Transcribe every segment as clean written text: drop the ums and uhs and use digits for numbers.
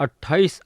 28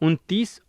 29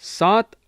7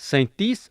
37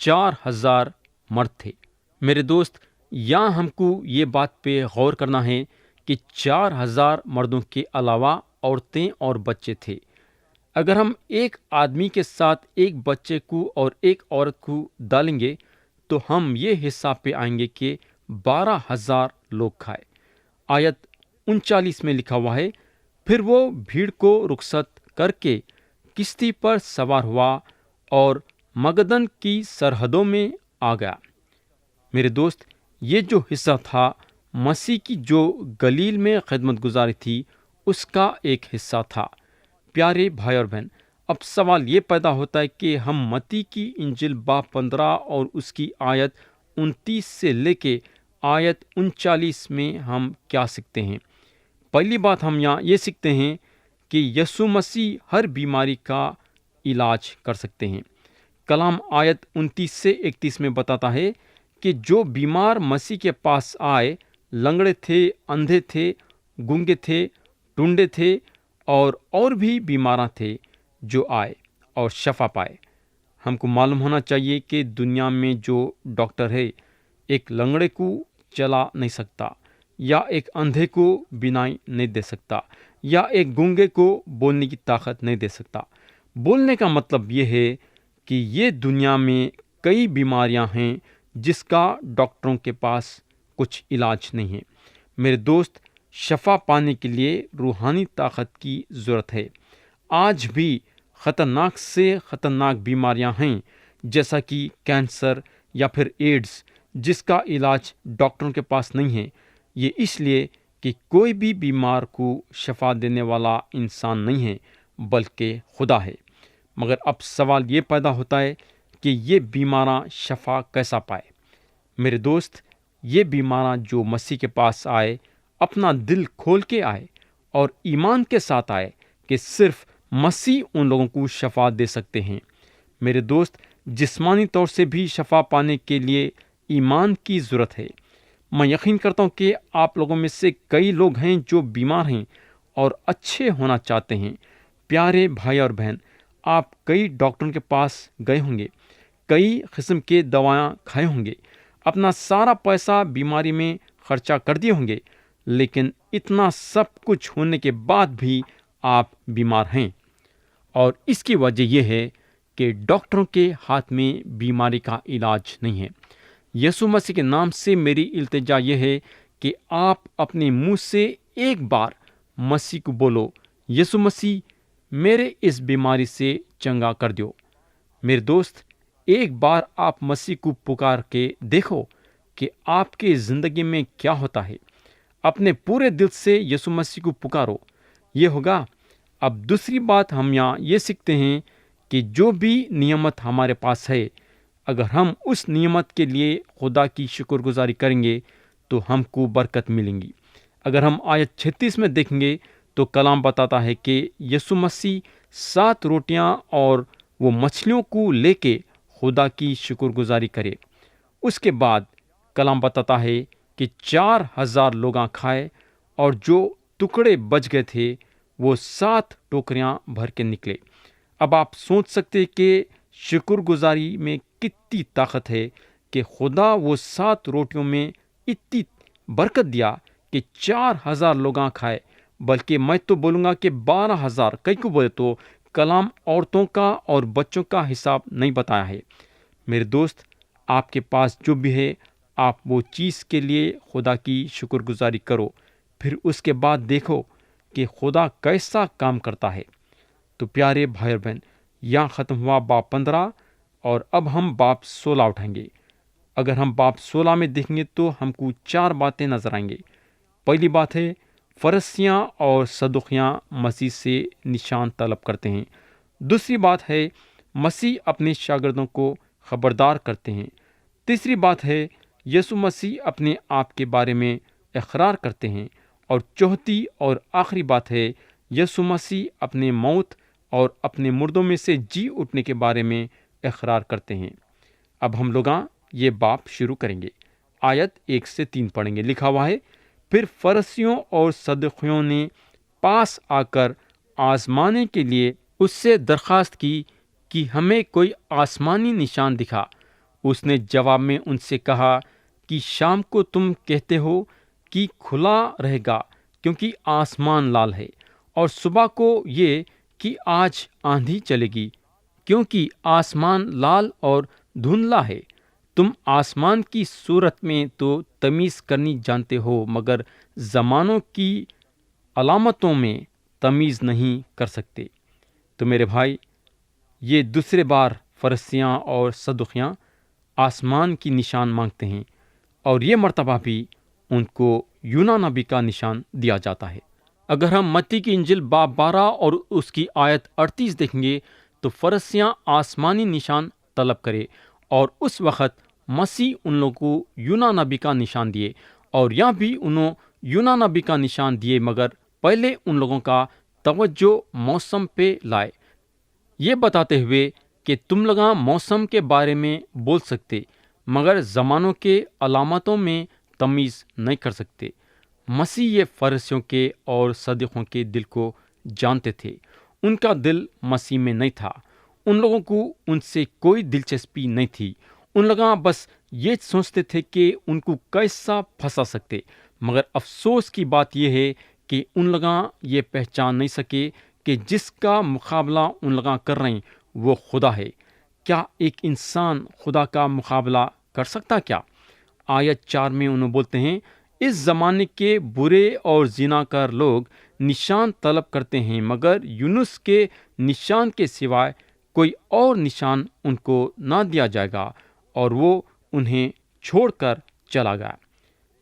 4,000 مرد تھے۔ میرے دوست، یہاں ہم کو یہ بات پہ غور کرنا ہے کہ 4,000 مردوں کے علاوہ عورتیں اور بچے تھے۔ اگر ہم ایک آدمی کے ساتھ ایک بچے کو اور ایک عورت کو ڈالیں گے تو ہم یہ حساب پہ آئیں گے کہ 12,000 لوگ کھائے۔ آیت 39 میں لکھا ہوا ہے، پھر وہ بھیڑ کو رخصت کر کے کشتی پر سوار ہوا اور مگدن کی سرحدوں میں آ گیا۔ میرے دوست، یہ جو حصہ تھا مسیح کی جو گلیل میں خدمت گزاری تھی اس کا ایک حصہ تھا۔ پیارے بھائی اور بہن، اب سوال یہ پیدا ہوتا ہے کہ ہم متی کی انجیل باب 15 اور اس کی آیت 29 سے لے کے آیت 39 میں ہم کیا سیکھتے ہیں؟ پہلی بات ہم یہاں یہ سیکھتے ہیں کہ یسوع مسیح ہر بیماری کا علاج کر سکتے ہیں۔ کلام آیت 29 سے 31 میں بتاتا ہے کہ جو بیمار مسیح کے پاس آئے، لنگڑے تھے، اندھے تھے، گونگے تھے، ٹونڈے تھے اور بھی بیماراں تھے، جو آئے اور شفا پائے۔ ہم کو معلوم ہونا چاہیے کہ دنیا میں جو ڈاکٹر ہے ایک لنگڑے کو چلا نہیں سکتا، یا ایک اندھے کو بینائی نہیں دے سکتا، یا ایک گونگے کو بولنے کی طاقت نہیں دے سکتا۔ بولنے کا مطلب یہ ہے کہ یہ دنیا میں کئی بیماریاں ہیں جس کا ڈاکٹروں کے پاس کچھ علاج نہیں ہے۔ میرے دوست، شفا پانے کے لیے روحانی طاقت کی ضرورت ہے۔ آج بھی خطرناک سے خطرناک بیماریاں ہیں، جیسا کہ کینسر یا پھر ایڈز، جس کا علاج ڈاکٹروں کے پاس نہیں ہے۔ یہ اس لیے کہ کوئی بھی بیمار کو شفا دینے والا انسان نہیں ہے بلکہ خدا ہے۔ مگر اب سوال یہ پیدا ہوتا ہے کہ یہ بیماراں شفا کیسا پائے؟ میرے دوست، یہ بیماراں جو مسیح کے پاس آئے، اپنا دل کھول کے آئے اور ایمان کے ساتھ آئے کہ صرف مسیح ان لوگوں کو شفا دے سکتے ہیں۔ میرے دوست، جسمانی طور سے بھی شفا پانے کے لیے ایمان کی ضرورت ہے۔ میں یقین کرتا ہوں کہ آپ لوگوں میں سے کئی لوگ ہیں جو بیمار ہیں اور اچھے ہونا چاہتے ہیں۔ پیارے بھائی اور بہن، آپ کئی ڈاکٹروں کے پاس گئے ہوں گے، کئی قسم کے دوائیں کھائے ہوں گے، اپنا سارا پیسہ بیماری میں خرچہ کر دیے ہوں گے، لیکن اتنا سب کچھ ہونے کے بعد بھی آپ بیمار ہیں، اور اس کی وجہ یہ ہے کہ ڈاکٹروں کے ہاتھ میں بیماری کا علاج نہیں ہے۔ یسوع مسیح کے نام سے میری التجا یہ ہے کہ آپ اپنے منہ سے ایک بار مسیح کو بولو، یسوع مسیح میرے اس بیماری سے چنگا کر دیو۔ میرے دوست، ایک بار آپ مسیح کو پکار کے دیکھو کہ آپ کے زندگی میں کیا ہوتا ہے۔ اپنے پورے دل سے یسوع مسیح کو پکارو، یہ ہوگا۔ اب دوسری بات ہم یہاں یہ سیکھتے ہیں کہ جو بھی نعمت ہمارے پاس ہے، اگر ہم اس نعمت کے لیے خدا کی شکر گزاری کریں گے تو ہم کو برکت ملیں گی۔ اگر ہم آیت 36 میں دیکھیں گے تو کلام بتاتا ہے کہ یسوع مسیح 7 روٹیاں اور وہ مچھلیوں کو لے کے خدا کی شکر گزاری کرے۔ اس کے بعد کلام بتاتا ہے کہ 4,000 لوگاں کھائے، اور جو ٹکڑے بچ گئے تھے وہ 7 ٹوکریاں بھر کے نکلے۔ اب آپ سوچ سکتے کہ شکر گزاری میں کتنی طاقت ہے کہ خدا وہ 7 روٹیوں میں اتنی برکت دیا کہ 4,000 لوگاں کھائے، بلکہ میں تو بولوں گا کہ 12,000، کئی کو بولے تو کلام عورتوں کا اور بچوں کا حساب نہیں بتایا ہے۔ میرے دوست، آپ کے پاس جو بھی ہے، آپ وہ چیز کے لیے خدا کی شکر گزاری کرو، پھر اس کے بعد دیکھو کہ خدا کیسا کام کرتا ہے۔ تو پیارے بھائی اور بہن، یہاں ختم ہوا باب 15، اور اب ہم باب 16 اٹھائیں گے۔ اگر ہم باب 16 میں دیکھیں گے تو ہم کو 4 باتیں نظر آئیں گے۔ پہلی بات ہے، فرشتیاں اور صدوقیاں مسیح سے نشان طلب کرتے ہیں۔ دوسری بات ہے، مسیح اپنے شاگردوں کو خبردار کرتے ہیں۔ تیسری بات ہے، یسوع مسیح اپنے آپ کے بارے میں اقرار کرتے ہیں۔ اور چوتھی اور آخری بات ہے، یسوع مسیح اپنے موت اور اپنے مردوں میں سے جی اٹھنے کے بارے میں اقرار کرتے ہیں۔ اب ہم لوگاں یہ باب شروع کریں گے۔ آیت 1 سے 3 پڑھیں گے۔ لکھا ہوا ہے، پھر فرشتیوں اور صدوقیوں نے پاس آ کر آزمانے کے لیے اس سے درخواست کی کہ ہمیں کوئی آسمانی نشان دکھا۔ اس نے جواب میں ان سے کہا کہ شام کو تم کہتے ہو کہ کھلا رہے گا کیونکہ آسمان لال ہے، اور صبح کو یہ کہ آج آندھی چلے گی کیونکہ آسمان لال اور دھندلا ہے۔ تم آسمان کی صورت میں تو تمیز کرنی جانتے ہو، مگر زمانوں کی علامتوں میں تمیز نہیں کر سکتے۔ تو میرے بھائی، یہ دوسرے بار فرشتیاں اور صدوقیاں آسمان کی نشان مانگتے ہیں، اور یہ مرتبہ بھی ان کو یونا نبی کا نشان دیا جاتا ہے۔ اگر ہم متی کی انجیل باب 12 اور اس کی آیت 38 دیکھیں گے تو فرشتیاں آسمانی نشان طلب کرے، اور اس وقت مسیح ان لوگوں کو یونا نبی کا نشان دیے، اور یہاں بھی انہوں یونا نبی کا نشان دیے، مگر پہلے ان لوگوں کا توجہ موسم پہ لائے، یہ بتاتے ہوئے کہ تم لوگ موسم کے بارے میں بول سکتے مگر زمانوں کے علامتوں میں تمیز نہیں کر سکتے۔ مسیح یہ فرشتیوں کے اور صدیقوں کے دل کو جانتے تھے۔ ان کا دل مسیح میں نہیں تھا، ان لوگوں کو ان سے کوئی دلچسپی نہیں تھی۔ ان لوگ بس یہ سوچتے تھے کہ ان کو کیسا پھنسا سکتے، مگر افسوس کی بات یہ ہے کہ ان لوگ یہ پہچان نہیں سکے کہ جس کا مقابلہ ان لوگ کر رہے ہیں وہ خدا ہے۔ کیا ایک انسان خدا کا مقابلہ کر سکتا کیا؟ آیت 4 میں انہوں بولتے ہیں، اس زمانے کے برے اور زناکار لوگ نشان طلب کرتے ہیں، مگر یونس کے نشان کے سوائے کوئی اور نشان ان کو نہ دیا جائے گا، اور وہ انہیں چھوڑ کر چلا گیا۔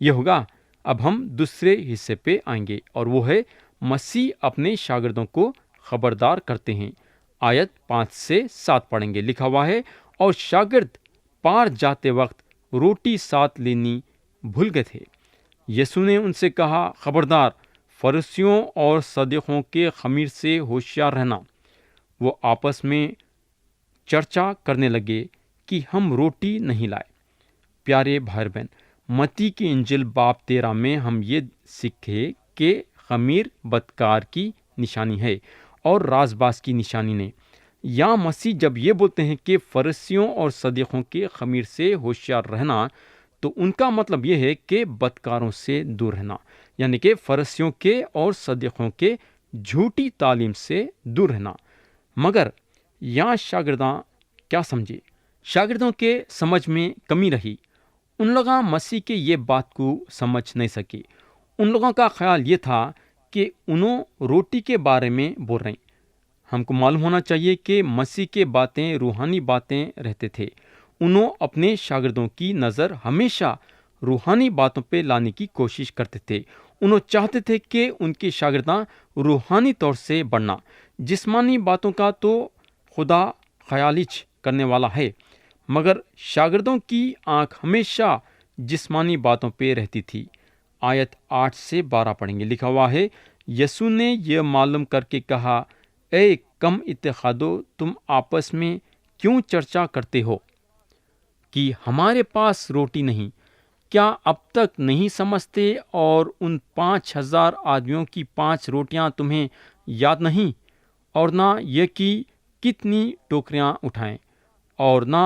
یہ ہوگا۔ اب ہم دوسرے حصے پہ آئیں گے، اور وہ ہے مسیح اپنے شاگردوں کو خبردار کرتے ہیں۔ آیت 5 سے 7 پڑھیں گے۔ لکھا ہوا ہے، اور شاگرد پار جاتے وقت روٹی ساتھ لینی بھول گئے تھے۔ یسوع نے ان سے کہا، خبردار، فرشتیوں اور صدیقوں کے خمیر سے ہوشیار رہنا۔ وہ آپس میں چرچا کرنے لگے کہ ہم روٹی نہیں لائے۔ پیارے بھائی بہن، متی کی انجیل باب 13 میں ہم یہ سیکھے کہ خمیر بدکار کی نشانی ہے اور راز باز کی نشانی نہیں۔ یا مسیح جب یہ بولتے ہیں کہ فرشتیوں اور صدیقوں کے خمیر سے ہوشیار رہنا، تو ان کا مطلب یہ ہے کہ بدکاروں سے دور رہنا، یعنی کہ فرشتیوں کے اور صدیقوں کے جھوٹی تعلیم سے دور رہنا۔ مگر یہاں شاگرداں کیا سمجھے؟ شاگردوں کے سمجھ میں کمی رہی۔ ان لوگ مسیح کے یہ بات کو سمجھ نہیں سکے۔ ان لوگوں کا خیال یہ تھا کہ انہوں روٹی کے بارے میں بول رہے ہیں۔ ہم کو معلوم ہونا چاہیے کہ مسیح کے باتیں روحانی باتیں رہتے تھے۔ انہوں اپنے شاگردوں کی نظر ہمیشہ روحانی باتوں پہ لانے کی کوشش کرتے تھے۔ انہوں چاہتے تھے کہ ان کے شاگرداں روحانی طور سے بڑھنا۔ جسمانی باتوں کا تو خدا خیالچ کرنے والا ہے، مگر شاگردوں کی آنکھ ہمیشہ جسمانی باتوں پہ رہتی تھی۔ آیت 8 سے 12 پڑھیں گے۔ لکھا ہوا ہے، یسوع نے یہ معلوم کر کے کہا، اے کم اتحادو، تم آپس میں کیوں چرچا کرتے ہو کہ ہمارے پاس روٹی نہیں؟ کیا اب تک نہیں سمجھتے؟ اور ان 5,000 آدمیوں کی 5 روٹیاں تمہیں یاد نہیں؟ اور نہ یہ کہ کتنی ٹوکریاں اٹھائیں؟ اور نہ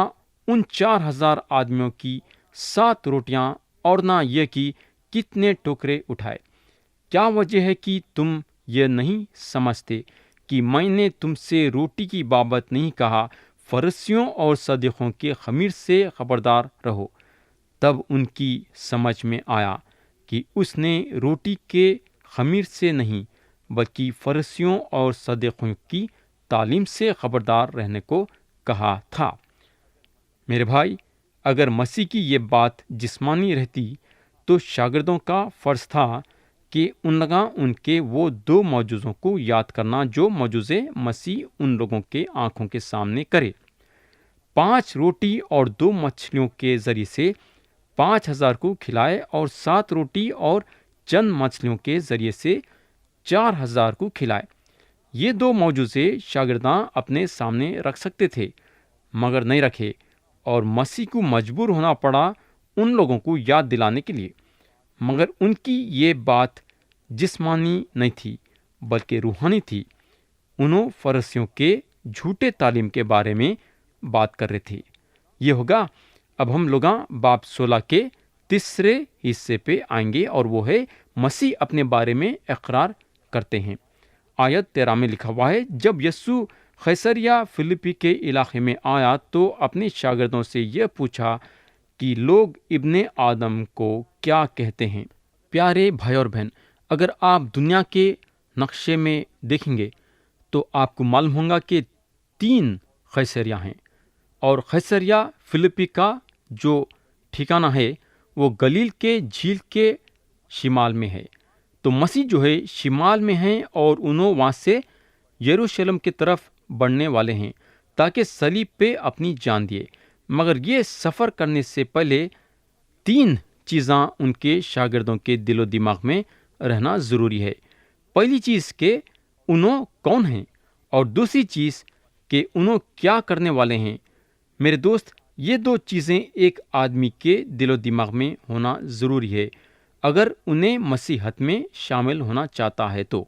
ان 4,000 آدمیوں کی 7 روٹیاں؟ اور نہ یہ کہ کتنے ٹوکرے اٹھائے؟ کیا وجہ ہے کہ تم یہ نہیں سمجھتے کہ میں نے تم سے روٹی کی بابت نہیں کہا؟ فرشتیوں اور صدیقوں کے خمیر سے خبردار رہو۔ تب ان کی سمجھ میں آیا کہ اس نے روٹی کے خمیر سے نہیں بلکہ فرشتیوں اور صدیقوں کی تعلیم سے خبردار رہنے کو کہا تھا۔ میرے بھائی، اگر مسیح کی یہ بات جسمانی رہتی تو شاگردوں کا فرض تھا کہ ان کے وہ 2 معجزوں کو یاد کرنا جو معجزے مسیح ان لوگوں کے آنکھوں کے سامنے کرے۔ 5 روٹی اور 2 مچھلیوں کے ذریعے سے 5,000 کو کھلائے، اور 7 روٹی اور چند مچھلیوں کے ذریعے سے 4,000 کو کھلائے۔ یہ 2 معجزے شاگرداں اپنے سامنے رکھ سکتے تھے، مگر نہیں رکھے، اور مسیح کو مجبور ہونا پڑا ان لوگوں کو یاد دلانے کے لیے۔ مگر ان کی یہ بات جسمانی نہیں تھی بلکہ روحانی تھی۔ انہوں فرشتیوں کے جھوٹے تعلیم کے بارے میں بات کر رہے تھے۔ یہ ہوگا۔ اب ہم لوگاں باب 16 کے تیسرے حصے پہ آئیں گے، اور وہ ہے مسیح اپنے بارے میں اقرار کرتے ہیں۔ آیت 13 میں لکھا ہوا ہے، جب یسوع قیصریہ فلپی کے علاقے میں آیا تو اپنے شاگردوں سے یہ پوچھا کہ لوگ ابن آدم کو کیا کہتے ہیں۔ پیارے بھائی اور بہن، اگر آپ دنیا کے نقشے میں دیکھیں گے تو آپ کو معلوم ہوگا کہ 3 قیصریہ ہیں، اور قیصریہ فلپی کا جو ٹھکانہ ہے وہ گلیل کے جھیل کے شمال میں ہے۔ تو مسیح جو ہے شمال میں ہیں، اور انہوں وہاں سے یروشلم کی طرف بڑھنے والے ہیں تاکہ صلیب پہ اپنی جان دیے۔ مگر یہ سفر کرنے سے پہلے 3 چیزاں ان کے شاگردوں کے دل و دماغ میں رہنا ضروری ہے۔ پہلی چیز کہ انہوں کون ہیں، اور دوسری چیز کہ انہوں کیا کرنے والے ہیں۔ میرے دوست، یہ 2 چیزیں ایک آدمی کے دل و دماغ میں ہونا ضروری ہے اگر انہیں مسیحت میں شامل ہونا چاہتا ہے تو۔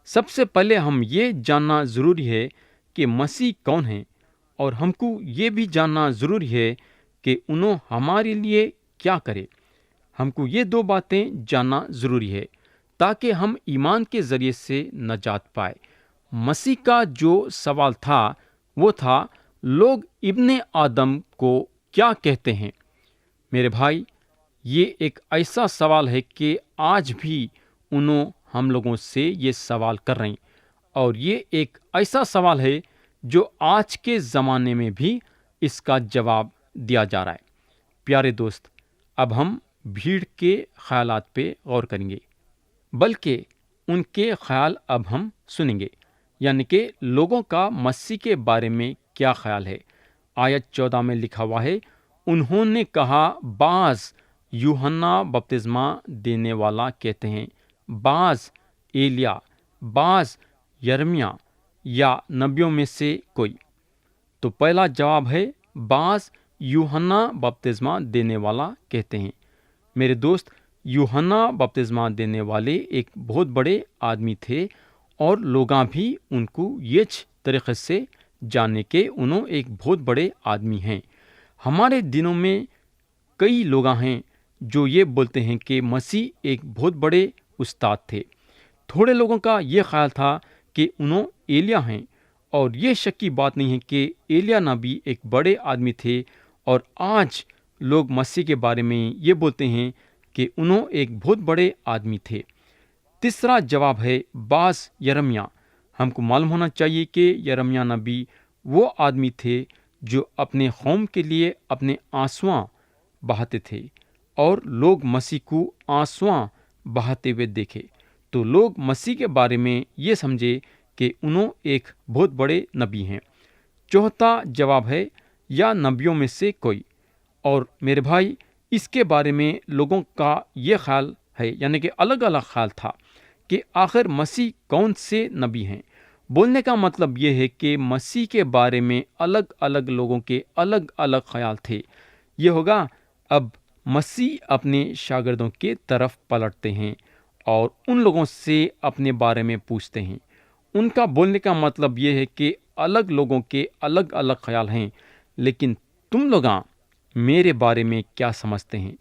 سب سے پہلے ہم یہ جاننا ضروری ہے کہ مسیح کون ہیں، اور ہم کو یہ بھی جاننا ضروری ہے کہ انہوں ہمارے لیے کیا کرے۔ ہم کو یہ 2 باتیں جاننا ضروری ہے تاکہ ہم ایمان کے ذریعے سے نجات پائے۔ مسیح کا جو سوال تھا وہ تھا، لوگ ابن آدم کو کیا کہتے ہیں؟ میرے بھائی، یہ ایک ایسا سوال ہے کہ آج بھی انہوں ہم لوگوں سے یہ سوال کر رہے ہیں، اور یہ ایک ایسا سوال ہے جو آج کے زمانے میں بھی اس کا جواب دیا جا رہا ہے۔ پیارے دوست، اب ہم بھیڑ کے خیالات پہ غور کریں گے، بلکہ ان کے خیال اب ہم سنیں گے، یعنی کہ لوگوں کا مسیح کے بارے میں کیا خیال ہے۔ آیت 14 میں لکھا ہوا ہے، انہوں نے کہا، بعض یوحنا بپتسمہ دینے والا کہتے ہیں، بعض ایلیا، بعض یرمیہ یا نبیوں میں سے کوئی۔ تو پہلا جواب ہے، بعض یوحنا بپتسمہ دینے والا کہتے ہیں۔ میرے دوست، یوحنا بپتسمہ دینے والے ایک بہت بڑے آدمی تھے، اور لوگاں بھی ان کو یہ طریقے سے جانے کے انہوں ایک بہت بڑے آدمی ہیں۔ ہمارے دنوں میں کئی لوگ ہیں جو یہ بولتے ہیں کہ مسیح ایک بہت بڑے استاد تھے۔ تھوڑے لوگوں کا یہ خیال تھا کہ انہوں ایلیا ہیں، اور یہ شک کی بات نہیں ہے کہ ایلیا نبی ایک بڑے آدمی تھے، اور آج لوگ مسیح کے بارے میں یہ بولتے ہیں کہ انہوں ایک بہت بڑے آدمی تھے۔ تیسرا جواب ہے، بعض یرمیہ۔ ہم کو معلوم ہونا چاہیے کہ یرمیہ نبی وہ آدمی تھے جو اپنے قوم کے لیے اپنے آنسواں بہاتے تھے، اور لوگ مسیح کو آنسواں بہاتے ہوئے دیکھے تو لوگ مسیح کے بارے میں یہ سمجھے کہ انہوں ایک بہت بڑے نبی ہیں۔ چوتھا جواب ہے، یا نبیوں میں سے کوئی۔ اور میرے بھائی، اس کے بارے میں لوگوں کا یہ خیال ہے، یعنی کہ الگ الگ خیال تھا کہ آخر مسیح کون سے نبی ہیں۔ بولنے کا مطلب یہ ہے کہ مسیح کے بارے میں الگ الگ لوگوں کے الگ الگ خیال تھے۔ یہ ہوگا، اب مسیح اپنے شاگردوں کے طرف پلٹتے ہیں اور ان لوگوں سے اپنے بارے میں پوچھتے ہیں۔ ان کا بولنے کا مطلب یہ ہے کہ الگ لوگوں کے الگ الگ خیال ہیں، لیکن تم لوگاں میرے بارے میں کیا سمجھتے ہیں؟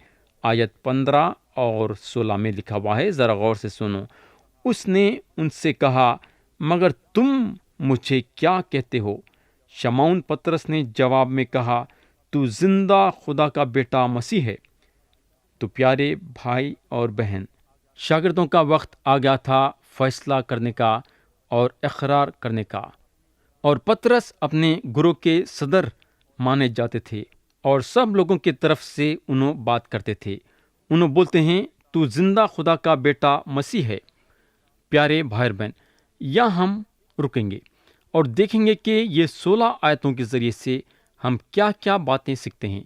آیت 15 اور 16 میں لکھا ہوا ہے، ذرا غور سے سنو۔ اس نے ان سے کہا، مگر تم مجھے کیا کہتے ہو؟ شمعون پترس نے جواب میں کہا، تو زندہ خدا کا بیٹا مسیح ہے۔ تو پیارے بھائی اور بہن، شاگردوں کا وقت آ گیا تھا فیصلہ کرنے کا اور اقرار کرنے کا، اور پترس اپنے گروہ کے صدر مانے جاتے تھے، اور سب لوگوں کی طرف سے انہوں بات کرتے تھے۔ انہوں بولتے ہیں، تو زندہ خدا کا بیٹا مسیح ہے۔ پیارے بھائی اور بہن، یہاں ہم رکیں گے اور دیکھیں گے کہ یہ 16 آیتوں کے ذریعے سے ہم کیا کیا باتیں سیکھتے ہیں۔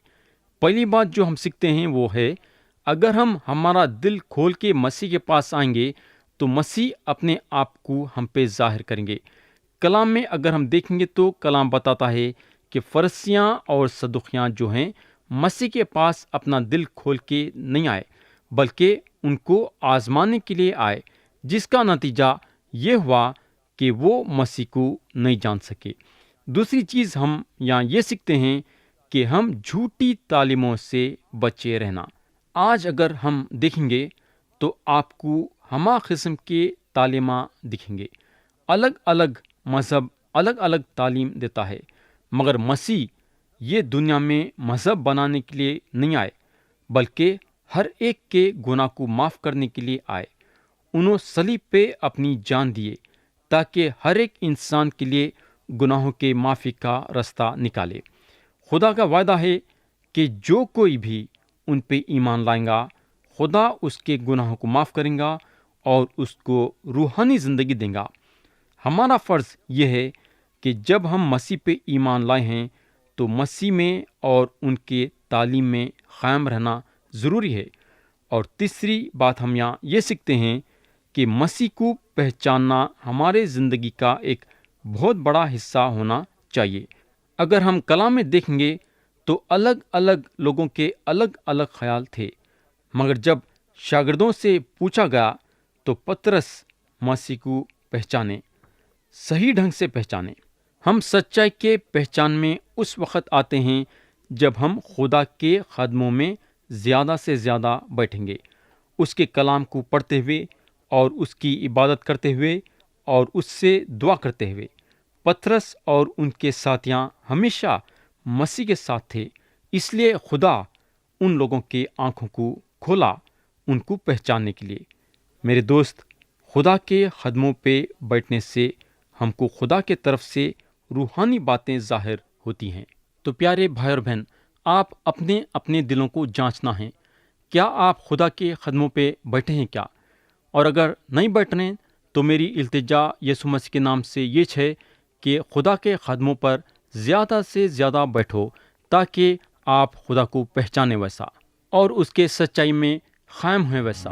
پہلی بات جو ہم سیکھتے ہیں وہ ہے، اگر ہم ہمارا دل کھول کے مسیح کے پاس آئیں گے تو مسیح اپنے آپ کو ہم پہ ظاہر کریں گے۔ کلام میں اگر ہم دیکھیں گے تو کلام بتاتا ہے کہ فرشتیاں اور صدوقیاں جو ہیں مسیح کے پاس اپنا دل کھول کے نہیں آئے، بلکہ ان کو آزمانے کے لیے آئے، جس کا نتیجہ یہ ہوا کہ وہ مسیح کو نہیں جان سکے۔ دوسری چیز ہم یہاں یہ سیکھتے ہیں کہ کہ ہم جھوٹی تعلیموں سے بچے رہنا۔ آج اگر ہم دیکھیں گے تو آپ کو ہمہ قسم کے تعلیمات دکھیں گے۔ الگ الگ مذہب الگ الگ تعلیم دیتا ہے، مگر مسیح یہ دنیا میں مذہب بنانے کے لیے نہیں آئے، بلکہ ہر ایک کے گناہ کو معاف کرنے کے لیے آئے۔ انہوں صلیب پہ اپنی جان دیے تاکہ ہر ایک انسان کے لیے گناہوں کے معافی کا رستہ نکالے۔ خدا کا وعدہ ہے کہ جو کوئی بھی ان پہ ایمان لائے گا، خدا اس کے گناہوں کو معاف کرے گا اور اس کو روحانی زندگی دے گا۔ ہمارا فرض یہ ہے کہ جب ہم مسیح پہ ایمان لائے ہیں تو مسیح میں اور ان کے تعلیم میں قائم رہنا ضروری ہے۔ اور تیسری بات ہم یہاں یہ سیکھتے ہیں کہ مسیح کو پہچاننا ہمارے زندگی کا ایک بہت بڑا حصہ ہونا چاہیے۔ اگر ہم کلام میں دیکھیں گے تو الگ الگ لوگوں کے الگ الگ خیال تھے، مگر جب شاگردوں سے پوچھا گیا تو پترس مسیح کو پہچانے، صحیح ڈھنگ سے پہچانے۔ ہم سچائی کے پہچان میں اس وقت آتے ہیں جب ہم خدا کے قدموں میں زیادہ سے زیادہ بیٹھیں گے، اس کے کلام کو پڑھتے ہوئے اور اس کی عبادت کرتے ہوئے اور اس سے دعا کرتے ہوئے۔ پترس اور ان کے ساتھیاں ہمیشہ مسیح کے ساتھ تھے، اس لیے خدا ان لوگوں کے آنکھوں کو کھولا ان کو پہچاننے کے لیے۔ میرے دوست، خدا کے قدموں پہ بیٹھنے سے ہم کو خدا کے طرف سے روحانی باتیں ظاہر ہوتی ہیں۔ تو پیارے بھائی اور بہن، آپ اپنے اپنے دلوں کو جانچنا ہے، کیا آپ خدا کے قدموں پہ بیٹھے ہیں کیا؟ اور اگر نہیں بیٹھ رہے تو میری التجا یسوع مسیح کے نام سے یہ ہے کہ خدا کے قدموں پر زیادہ سے زیادہ بیٹھو تاکہ آپ خدا کو پہچانے ویسا اور اس کے سچائی میں قائم ہوئے ویسا۔